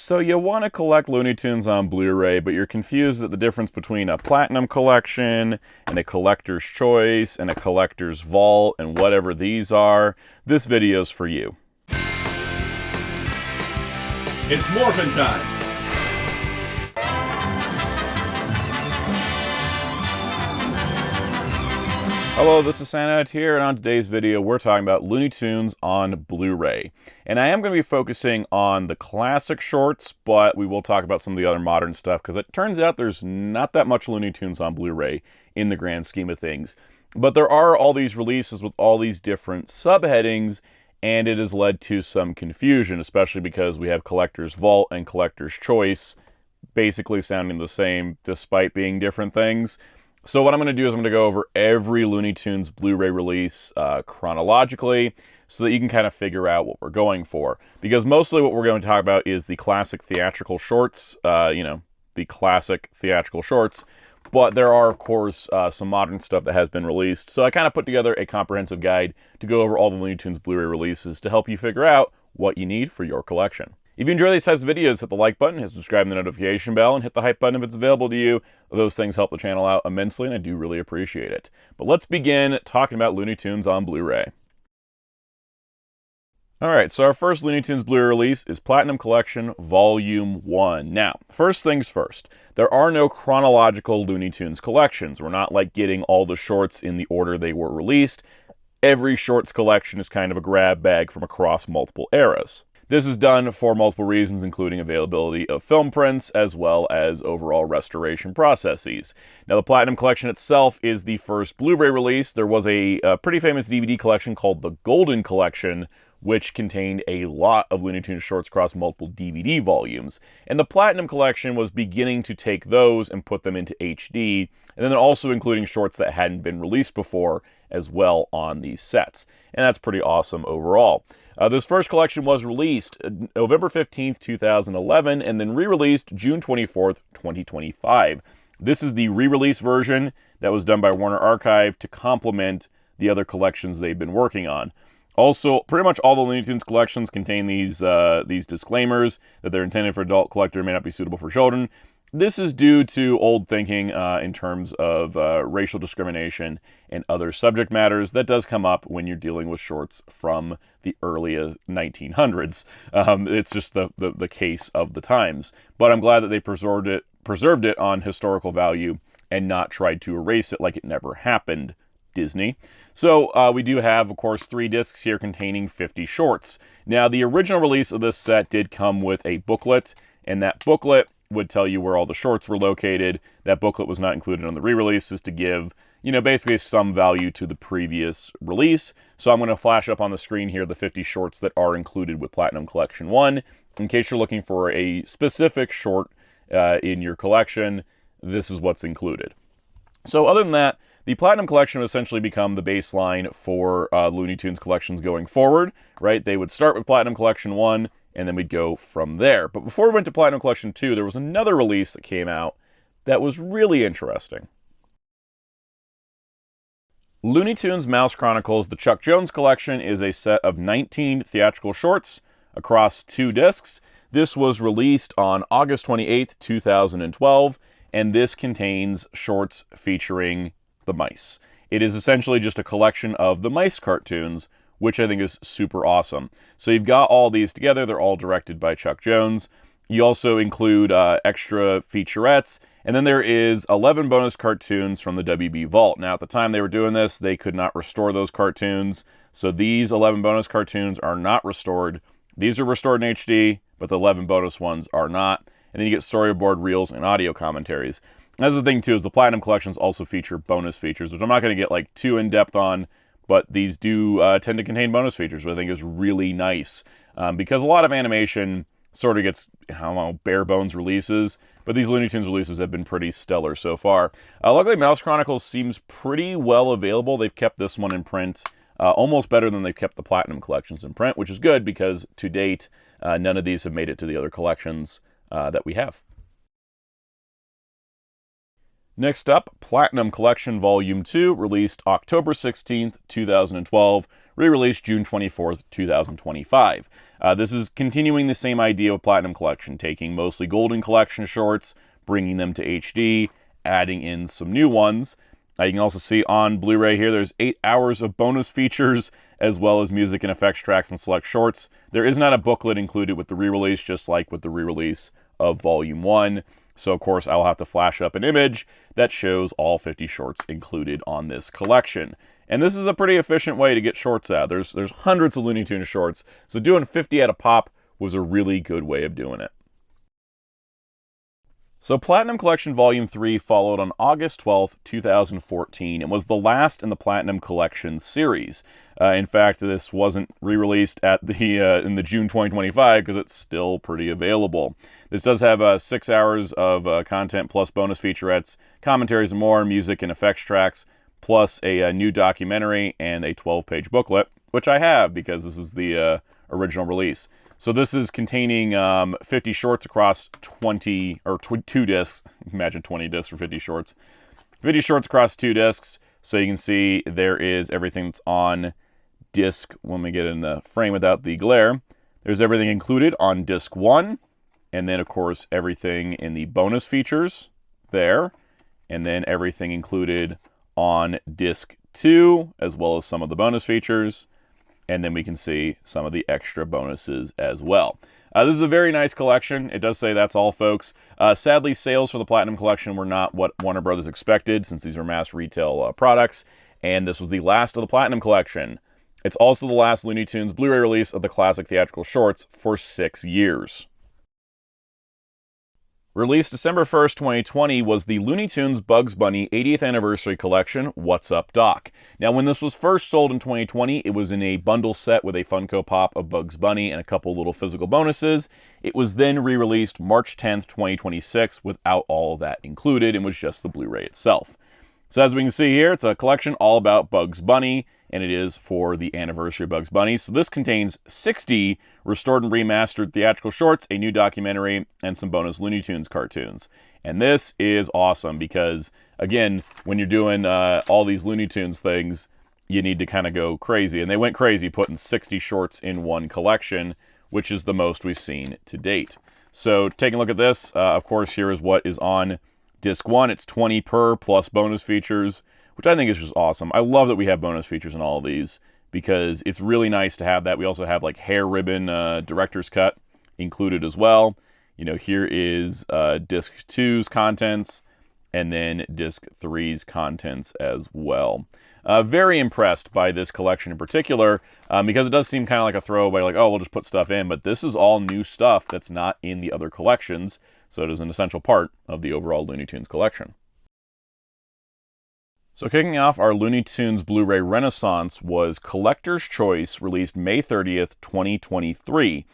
So you want to collect Looney Tunes on Blu-ray, but you're confused at the difference between a Platinum Collection and a Collector's Choice and a Collector's Vault and whatever these are. This video's for you. It's morphin' time! Hello, this is Soundout here, and on today's video we're talking about Looney Tunes on Blu-ray. And I am going to be focusing on the classic shorts, but we will talk about some of the other modern stuff, because it turns out there's not that much Looney Tunes on Blu-ray in the grand scheme of things. But there are all these releases with all these different subheadings, and it has led to some confusion, especially because we have Collector's Vault and Collector's Choice basically sounding the same despite being different things. So what I'm going to do is I'm going to go over every Looney Tunes Blu-ray release chronologically so that you can kind of figure out what we're going for. Because mostly what we're going to talk about is the classic theatrical shorts, the classic theatrical shorts. But there are, of course, some modern stuff that has been released. So I kind of put together a comprehensive guide to go over all the Looney Tunes Blu-ray releases to help you figure out what you need for your collection. If you enjoy these types of videos, hit the like button, hit subscribe and the notification bell, and hit the hype button if it's available to you. Those things help the channel out immensely, and I do really appreciate it. But let's begin talking about Looney Tunes on Blu-ray. Alright, so our first Looney Tunes Blu-ray release is Platinum Collection Volume 1. Now, first things first, there are no chronological Looney Tunes collections. We're not like getting all the shorts in the order they were released. Every shorts collection is kind of a grab bag from across multiple eras. This is done for multiple reasons, including availability of film prints, as well as overall restoration processes. Now, the Platinum Collection itself is the first Blu-ray release. There was a pretty famous DVD collection called the Golden Collection, which contained a lot of Looney Tunes shorts across multiple DVD volumes. And the Platinum Collection was beginning to take those and put them into HD, and then also including shorts that hadn't been released before as well on these sets. And that's pretty awesome overall. This first collection was released November 15th, 2011, and then re-released June 24th, 2025. This is the re-release version that was done by Warner Archive to complement the other collections they've been working on. Also, pretty much all the Looney Tunes collections contain these disclaimers that they're intended for adult collector and may not be suitable for children. This is due to old thinking in terms of racial discrimination and other subject matters that does come up when you're dealing with shorts from the early 1900s. It's just the case of the times. But I'm glad that they preserved it on historical value and not tried to erase it like it never happened, Disney. So we do have, of course, 3 discs here containing 50 shorts. Now, the original release of this set did come with a booklet, and that booklet would tell you where all the shorts were located. That booklet was not included on the re-releases to give, basically some value to the previous release. So I'm going to flash up on the screen here the 50 shorts that are included with Platinum Collection 1. In case you're looking for a specific short in your collection, this is what's included. So other than that, the Platinum Collection would essentially become the baseline for Looney Tunes collections going forward, right? They would start with Platinum Collection 1, and then we'd go from there. But before we went to Platinum Collection 2, there was another release that came out that was really interesting. Looney Tunes Mouse Chronicles, the Chuck Jones Collection, is a set of 19 theatrical shorts across 2 discs. This was released on August 28th, 2012, and this contains shorts featuring the mice. It is essentially just a collection of the mice cartoons, which I think is super awesome. So you've got all these together. They're all directed by Chuck Jones. You also include extra featurettes, and then there is 11 bonus cartoons from the WB Vault. Now, at the time they were doing this, they could not restore those cartoons, so these 11 bonus cartoons are not restored. These are restored in HD, but the 11 bonus ones are not. And then you get storyboard reels and audio commentaries. That's the thing, too, is the Platinum Collections also feature bonus features, which I'm not going to get like too in-depth on, but these do tend to contain bonus features, which I think is really nice. Because a lot of animation sort of gets, bare bones releases, but these Looney Tunes releases have been pretty stellar so far. Luckily, Mouse Chronicles seems pretty well available. They've kept this one in print almost better than they've kept the Platinum Collections in print, which is good because, to date, none of these have made it to the other collections that we have. Next up, Platinum Collection Volume 2, released October 16th, 2012, re-released June 24th, 2025. This is continuing the same idea of Platinum Collection, taking mostly Golden Collection shorts, bringing them to HD, adding in some new ones. You can also see on Blu-ray here, there's 8 hours of bonus features, as well as music and effects tracks and select shorts. There is not a booklet included with the re-release, just like with the re-release of Volume 1. So, of course, I'll have to flash up an image that shows all 50 shorts included on this collection. And this is a pretty efficient way to get shorts out. There's hundreds of Looney Tunes shorts, so doing 50 at a pop was a really good way of doing it. So Platinum Collection Volume 3 followed on August 12th, 2014, and was the last in the Platinum Collection series. In fact, this wasn't re-released at in the June 2025 because it's still pretty available. This does have 6 hours of content plus bonus featurettes, commentaries and more, music and effects tracks, plus a new documentary and a 12-page booklet, which I have because this is the original release. So this is containing 50 shorts across 2 discs. Imagine 20 discs for 50 shorts. 50 shorts across 2 discs. So you can see there is everything that's on disc. When we get in the frame without the glare, there's everything included on disc 1. And then, of course, everything in the bonus features there. And then everything included on disc 2, as well as some of the bonus features. And then we can see some of the extra bonuses as well. This is a very nice collection. It does say that's all, folks. Sadly, sales for the Platinum Collection were not what Warner Brothers expected, since these are mass retail products. And this was the last of the Platinum Collection. It's also the last Looney Tunes Blu-ray release of the classic theatrical shorts for 6 years. Released December 1st, 2020, was the Looney Tunes Bugs Bunny 80th Anniversary Collection, What's Up, Doc? Now, when this was first sold in 2020, it was in a bundle set with a Funko Pop of Bugs Bunny and a couple little physical bonuses. It was then re-released March 10th, 2026, without all of that included, and was just the Blu-ray itself. So as we can see here, it's a collection all about Bugs Bunny, and it is for the anniversary of Bugs Bunny. So this contains 60 restored and remastered theatrical shorts, a new documentary, and some bonus Looney Tunes cartoons. And this is awesome because, again, when you're doing all these Looney Tunes things, you need to kind of go crazy. And they went crazy putting 60 shorts in one collection, which is the most we've seen to date. So taking a look at this, of course, here is what is on Disc 1. It's 20 per plus bonus features, which I think is just awesome. I love that we have bonus features in all of these because it's really nice to have that. We also have like hair ribbon director's cut included as well. You know, here is Disc 2's contents and then Disc 3's contents as well. Very impressed by this collection in particular because it does seem kind of like a throwaway, like, oh, we'll just put stuff in. But this is all new stuff that's not in the other collections. So it is an essential part of the overall Looney Tunes collection. So kicking off our Looney Tunes Blu-ray Renaissance was Collector's Choice, released May 30th, 2023.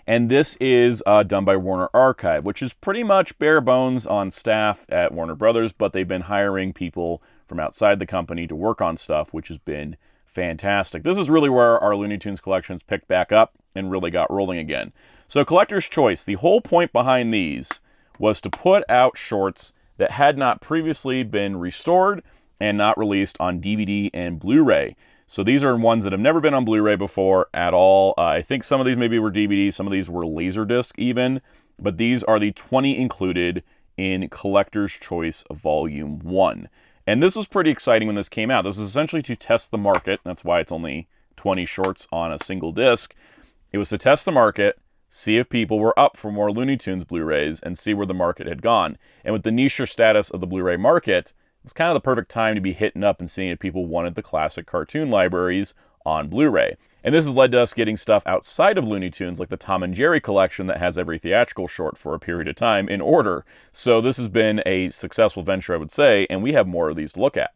And this is done by Warner Archive, which is pretty much bare bones on staff at Warner Brothers, but they've been hiring people from outside the company to work on stuff, which has been fantastic. This is really where our Looney Tunes collections picked back up and really got rolling again. So Collector's Choice, the whole point behind these was to put out shorts that had not previously been restored and not released on DVD and Blu-ray. So these are ones that have never been on Blu-ray before at all. I think some of these maybe were DVDs, some of these were Laserdisc even, but these are the 20 included in Collector's Choice Volume 1. And this was pretty exciting when this came out. This was essentially to test the market. That's why it's only 20 shorts on a single disc. It was to test the market, see if people were up for more Looney Tunes Blu-rays, and see where the market had gone. And with the niche status of the Blu-ray market, it's kind of the perfect time to be hitting up and seeing if people wanted the classic cartoon libraries on Blu-ray. And this has led to us getting stuff outside of Looney Tunes, like the Tom and Jerry collection that has every theatrical short for a period of time in order. So this has been a successful venture, I would say, and we have more of these to look at.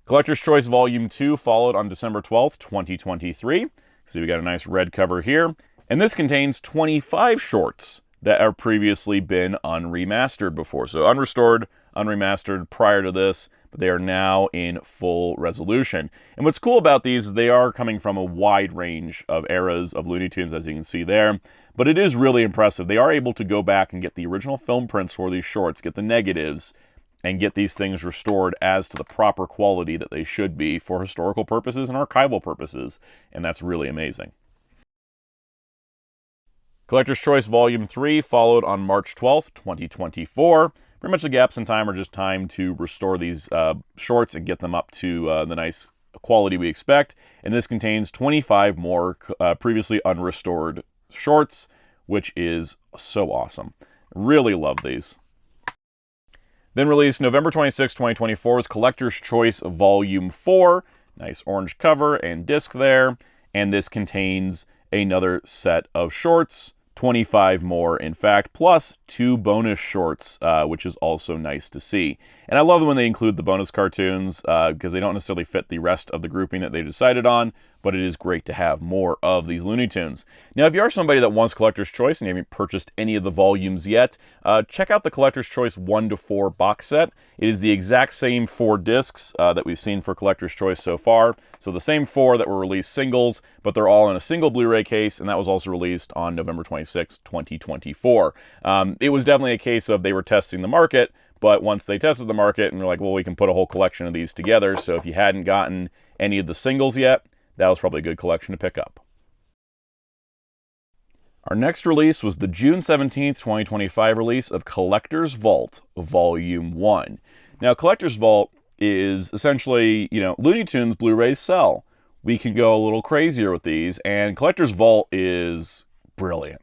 Collector's Choice Volume 2 followed on December 12th, 2023. See, we got a nice red cover here. And this contains 25 shorts that have previously been unremastered before. So unrestored, unremastered prior to this, but they are now in full resolution. And what's cool about these is they are coming from a wide range of eras of Looney Tunes, as you can see there. But it is really impressive. They are able to go back and get the original film prints for these shorts, get the negatives, and get these things restored as to the proper quality that they should be for historical purposes and archival purposes, and that's really amazing. Collector's Choice Volume 3 followed on March 12th, 2024. Pretty much the gaps in time are just time to restore these shorts and get them up to the nice quality we expect. And this contains 25 more previously unrestored shorts, which is so awesome. Really love these. Then released November 26, 2024 is Collector's Choice Volume 4. Nice orange cover and disc there. And this contains another set of shorts. 25 more, in fact, plus 2 bonus shorts, which is also nice to see. And I love when they include the bonus cartoons, because they don't necessarily fit the rest of the grouping that they decided on, but it is great to have more of these Looney Tunes. Now, if you are somebody that wants Collector's Choice and you haven't purchased any of the volumes yet, check out the Collector's Choice 1-4 box set. It is the exact same 4 discs that we've seen for Collector's Choice so far. So the same 4 that were released singles, but they're all in a single Blu-ray case, and that was also released on November 26, 2024. It was definitely a case of they were testing the market, but once they tested the market and they're like, well, we can put a whole collection of these together. So if you hadn't gotten any of the singles yet, that was probably a good collection to pick up. Our next release was the June 17th, 2025 release of Collector's Vault, Volume 1. Now, Collector's Vault is essentially, Looney Tunes Blu-rays sell. We can go a little crazier with these, and Collector's Vault is brilliant.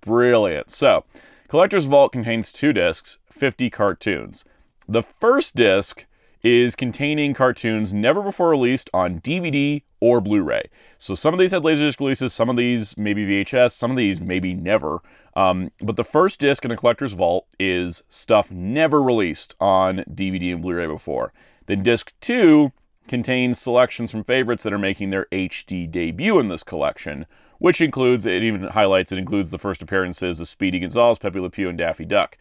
Brilliant. So, Collector's Vault contains 2 discs, 50 cartoons. The first disc is containing cartoons never before released on DVD or Blu-ray. So some of these had Laserdisc releases, some of these maybe VHS, some of these maybe never. But the first disc in a Collector's Vault is stuff never released on DVD and Blu-ray before. Then disc 2 contains selections from favorites that are making their HD debut in this collection, which includes, it includes the first appearances of Speedy Gonzales, Pepe Le Pew, and Daffy Duck.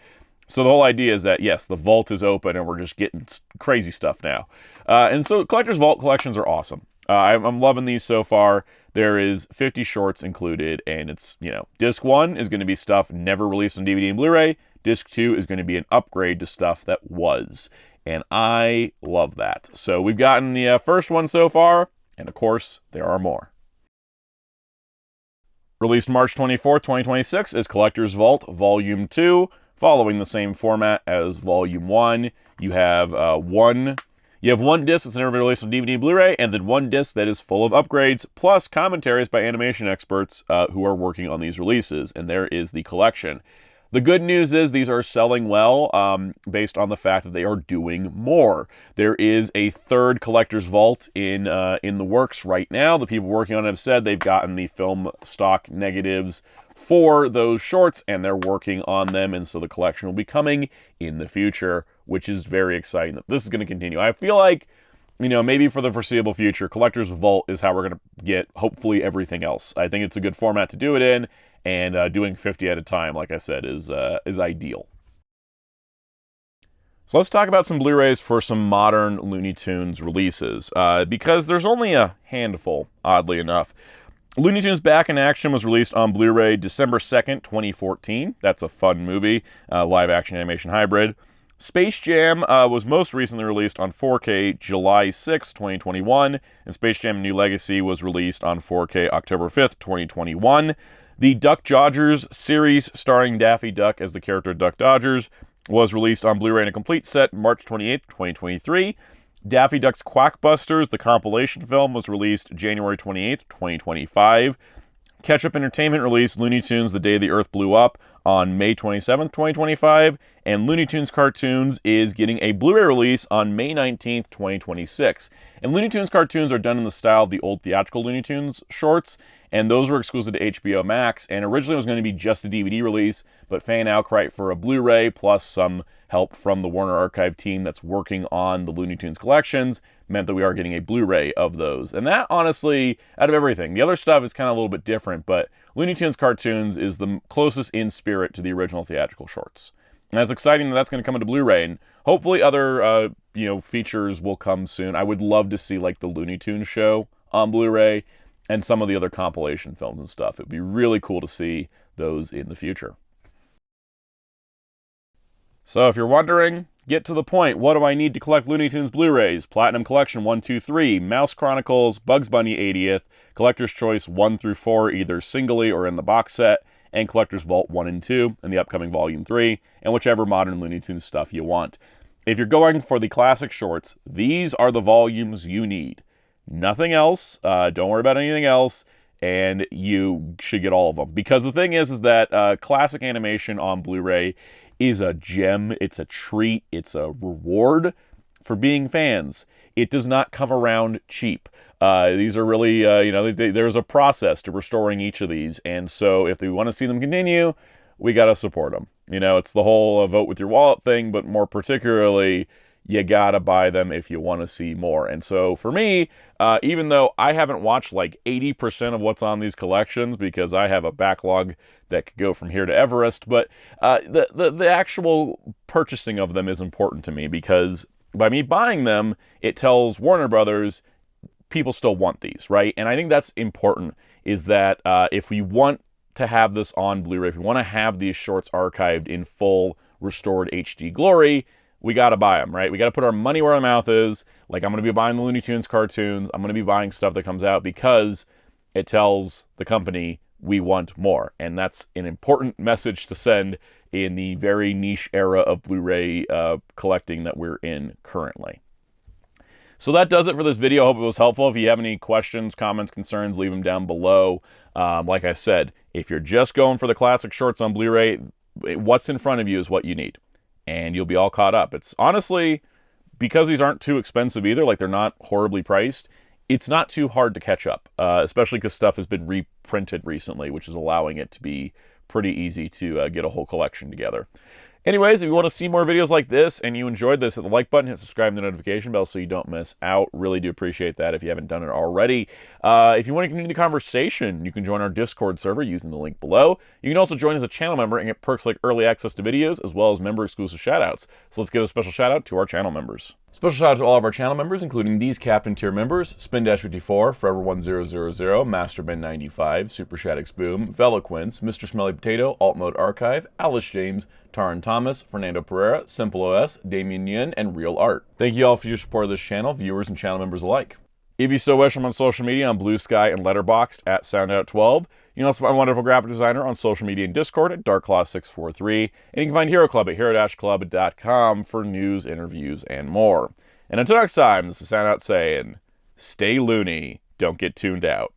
So the whole idea is that, yes, the vault is open and we're just getting crazy stuff now. And so Collector's Vault collections are awesome. I'm loving these so far. There is 50 shorts included, and it's, disc 1 is going to be stuff never released on DVD and Blu-ray. Disc 2 is going to be an upgrade to stuff that was. And I love that. So we've gotten the first one so far, and of course, there are more. Released March 24th, 2026 is Collector's Vault Volume 2. Following the same format as Volume 1, you have one disc that's never been released on DVD and Blu-ray, and then one disc that is full of upgrades, plus commentaries by animation experts who are working on these releases, and there is the collection. The good news is these are selling well based on the fact that they are doing more. There is a third Collector's Vault in the works right now. The people working on it have said they've gotten the film stock negatives for those shorts, and they're working on them, and so the collection will be coming in the future, which is very exciting that this is going to continue. I feel like, maybe for the foreseeable future, Collector's Vault is how we're going to get, hopefully, everything else. I think it's a good format to do it in, and doing 50 at a time, like I said, is ideal. So let's talk about some Blu-rays for some modern Looney Tunes releases, because there's only a handful, oddly enough. Looney Tunes Back in Action was released on Blu-ray December 2nd, 2014. That's a fun movie, live-action animation hybrid. Space Jam was most recently released on 4K July 6, 2021, and Space Jam New Legacy was released on 4K October 5th, 2021. The Duck Dodgers series, starring Daffy Duck as the character Duck Dodgers, was released on Blu-ray in a complete set March 28th, 2023. Daffy Duck's Quackbusters, the compilation film, was released January 28th, 2025. Ketchup Entertainment released Looney Tunes The Day the Earth Blew Up on May 27th, 2025, and Looney Tunes Cartoons is getting a Blu-ray release on May 19th, 2026. And Looney Tunes cartoons are done in the style of the old theatrical Looney Tunes shorts, and those were exclusive to HBO Max, and originally it was going to be just a DVD release, but fan outcry for a Blu-ray, plus some help from the Warner Archive team that's working on the Looney Tunes collections, meant that we are getting a Blu-ray of those. And that, honestly, out of everything, the other stuff is kind of a little bit different, but Looney Tunes Cartoons is the closest in spirit to the original theatrical shorts. And it's exciting that that's going to come into Blu-ray, and hopefully other, features will come soon. I would love to see, like, the Looney Tunes show on Blu-ray, and some of the other compilation films and stuff. It would be really cool to see those in the future. So if you're wondering, get to the point. What do I need to collect Looney Tunes Blu-rays? Platinum Collection 1, 2, 3, Mouse Chronicles, Bugs Bunny 80th, Collector's Choice 1 through 4, either singly or in the box set, and Collector's Vault 1 and 2 in the upcoming Volume 3, and whichever modern Looney Tunes stuff you want. If you're going for the classic shorts, these are the volumes you need. Nothing else. Don't worry about anything else. And you should get all of them. Because the thing is that classic animation on Blu-ray is a gem. It's a treat. It's a reward for being fans. It does not come around cheap. These are really, there's a process to restoring each of these. And so if we want to see them continue, we got to support them. It's the whole vote with your wallet thing, but more particularly, you gotta buy them if you want to see more. And so for me, even though I haven't watched like 80% of what's on these collections because I have a backlog that could go from here to Everest, but the actual purchasing of them is important to me because by me buying them, it tells Warner Brothers people still want these, right? And I think that's important, is that if we want to have this on Blu-ray, if we want to have these shorts archived in full restored HD glory, we got to buy them, right? We got to put our money where our mouth is. Like, I'm going to be buying the Looney Tunes cartoons. I'm going to be buying stuff that comes out because it tells the company we want more. And that's an important message to send in the very niche era of Blu-ray collecting that we're in currently. So that does it for this video. I hope it was helpful. If you have any questions, comments, concerns, leave them down below. Like I said, if you're just going for the classic shorts on Blu-ray, what's in front of you is what you need. And you'll be all caught up. It's honestly, because these aren't too expensive either, like they're not horribly priced, it's not too hard to catch up, especially because stuff has been reprinted recently, which is allowing it to be pretty easy to get a whole collection together. Anyways, if you want to see more videos like this and you enjoyed this, hit the like button, hit subscribe, and the notification bell so you don't miss out. Really do appreciate that if you haven't done it already. If you want to continue the conversation, you can join our Discord server using the link below. You can also join as a channel member and get perks like early access to videos as well as member-exclusive shoutouts. So let's give a special shout out to our channel members. Special shout out to all of our channel members, including these Captain Tier members: Spin-54, Forever1000, Masterman95, Super Shaddix Boom, Veloquince, Mr. Smelly Potato, Alt Mode Archive, Alice James, Taran Thomas, Fernando Pereira, Simple OS, Damien Yin, and Real Art. Thank you all for your support of this channel, viewers and channel members alike. If you so wish, I'm on social media on Blue Sky and Letterboxd at Soundout12. You can also find a wonderful graphic designer on social media and Discord at DarkClaw643. And you can find Hero Club at hero-club.com for news, interviews, and more. And until next time, this is Soundout saying, stay loony, don't get tuned out.